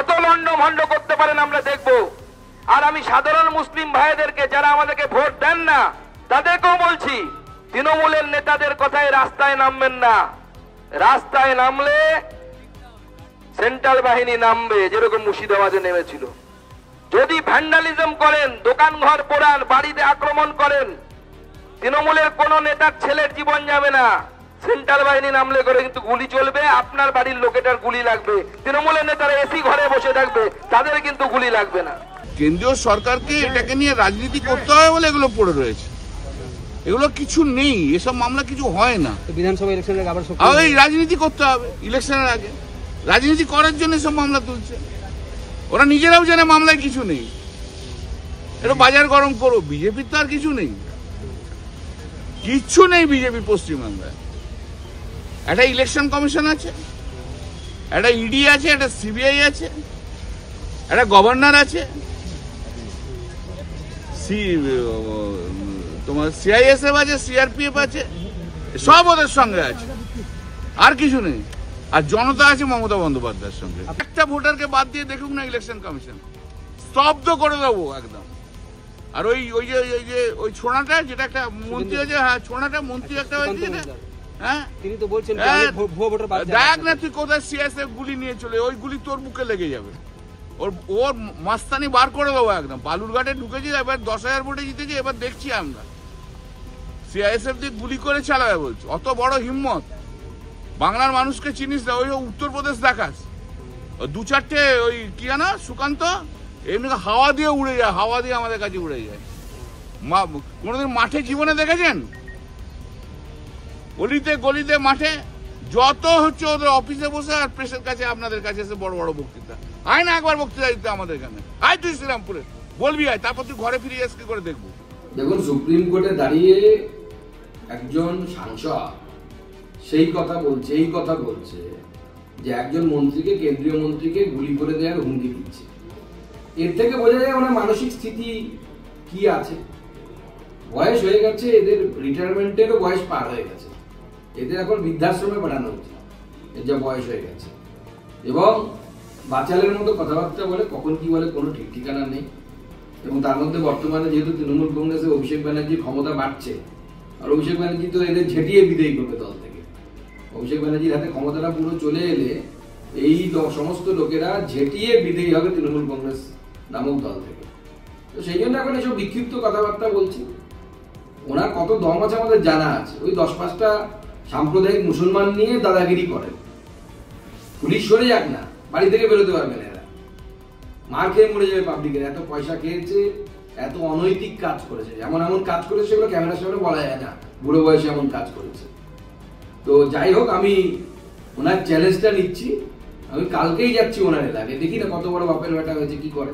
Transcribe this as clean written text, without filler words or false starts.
কত লন্ডভন্ড করতে পারেন আমরা দেখব। আর আমি সাধারণ মুসলিম ভাইদেরকে, যারা আমাদেরকে ভোট দেন না, তাদেরকেও বলছি, তৃণমূলের নেতাদের কথায় রাস্তায় নামবেন না। রাস্তায় নামলে সেন্ট্রাল বাহিনী নামবে, যেরকম মুর্শিদাবাদে নেমেছিল। যদি ভ্যান্ডালিজম করেন, দোকান ঘর পোড়ান, বাড়িতে আক্রমণ করেন, তৃণমূলের কোন নেতার ছেলের জীবন যাবে না। সেন্ট্রাল বাহিনী নামলে করে কিন্তু গুলি চলবে, আপনার বাড়ির লোকেটার গুলি লাগবে। তৃণমূলের নেতারা এসি ঘরে বসে থাকবে, তাদের কিন্তু গুলি লাগবে না। কেন্দ্রীয় সরকারকে এটাকে নিয়ে রাজনীতি করতে হয় বলে এগুলো পড়ে রয়েছে। এগুলো কিছু নেই, এসব মামলা কিছু হয় না। বিধানসভা ইলেকশনের আবার এই রাজনীতি করতে হবে ইলেকশনের আগে, রাজনীতি করার জন্য সব মামলা তুলছে। ওরা নিজেরাও জানে মামলায় কিছু নেই, এটা বাজার গরম করো। বিজেপির তো আর কিছু নেই, কিচ্ছু নেই বিজেপি পশ্চিমবাংলায়। একটা ইলেকশন কমিশন আছে, একটা ইডি আছে, একটা সিবিআই আছে, একটা গভর্নর আছে, তোমার সিআইএসএফ আছে, সিআরপিএফ আছে, সব ওদের সঙ্গে আছে, আর কিছু নেই। আর জনতা আছে মমতা বন্দ্যোপাধ্যায়ের সঙ্গে। একটা ভোটারকে বাদ দিয়ে দেখুক না ইলেকশন কমিশন, স্তব্ধ করে দেবো একদম। আর ওই ছোড়াটা, যেটা একটা মন্ত্রী আছে, হ্যাঁ ছোড়াটা মন্ত্রী একটা হয়েছে, হ্যাঁ তিনি তো বলছেন দেখ না তুই কোথায় সিএসএফ গুলি নিয়ে চলে, ওই গুলি তোর বুকে লেগে যাবে। ওর মাস্তানি বার করে দেবো একদম। বালুরঘাটে ঢুকেছি, এবার 10,000 ভোটে জিতেছি, এবার দেখছি আমরা সিআইএসএফ দিয়ে গুলি করে চালাবে বলছে। অত বড় হিম্মত, বাংলার মানুষকে চিনিস না, ওই উত্তরপ্রদেশ দেখাস, দু চারটে ওই কি জানা সুকান্ত এমনি হাওয়া দিয়ে উড়ে যায়, হাওয়া দিয়ে আমাদের কাছে উড়ে যায়। কোনোদিন মাঠে জীবনে দেখেছেন? গলিতে গলিতে মাঠে যত হচ্ছে ওদের অফিসে বসে, আর প্রেসের কাছে আপনাদের কাছে এসে বড় বড় বক্তৃতা। আয় না একবার বক্তৃতা দিতে আমাদের এখানে, আয় তুই শ্রীরামপুরে বলবি, আয়, তারপর তুই ঘরে ফিরে এসে করে দেখবো। দেখুন, সুপ্রিম কোর্টে দাঁড়িয়ে একজন সাংসদ এই কথা বলছে যে একজন মন্ত্রীকে, কেন্দ্রীয় মন্ত্রীকে গুলি করে দেওয়ার হুমকি দিচ্ছে। এর থেকে বোঝা যায় ওনার মানসিক স্থিতি কি আছে। বয়স হয়ে গেছে, এদের রিটায়ারমেন্টেরও বয়স পার হয়ে গেছে, এদের এখন বৃদ্ধাশ্রমে পাঠানো উচিত, এর যা বয়স হয়ে গেছে। এবং বাচালের মতো কথাবার্তা বলে, কখন কি বলে কোনো ঠিক ঠিকানা নেই। এবং তার মধ্যে বর্তমানে যেহেতু তৃণমূল কংগ্রেসে অভিষেক ব্যানার্জির ক্ষমতা বাড়ছে, আর অভিষেক ব্যানার্জি তো এদের ঝেঁটিয়ে বিদায়ী করবে দল থেকে। অভিষেক ব্যানার্জির হাতে ক্ষমতাটা পুরো চলে এলে এই সমস্ত লোকেরা ঝেঁটিয়ে বিদায়ী হবে তৃণমূল কংগ্রেস নামক দল থেকে। তো সেই জন্য এখন এসব বিক্ষিপ্ত কথাবার্তা বলছি। ওনার কত দম আছে আমাদের জানা আছে। ওই 10-5টা সাম্প্রদায়িক মুসলমান নিয়ে দাদাগিরি করেন। পুলিশ সরে যাক না, বাড়ি থেকে বেরোতে পারবে না এরা, মার খেয়ে মরে যাবে পাবলিকের। এত পয়সা খেয়েছে, এত অনৈতিক কাজ করেছে, এমন কাজ করেছে সেগুলো ক্যামেরার সামনে বলা যায় না, বুড়ো বয়সে এমন কাজ করেছে। তো যাই হোক, আমি ওনার চ্যালেঞ্জটা নিচ্ছি। আমি কালকেই যাচ্ছি ওনার এলাকায়, দেখি না কত বড় বাপের বেটা হয়েছে, কি করে।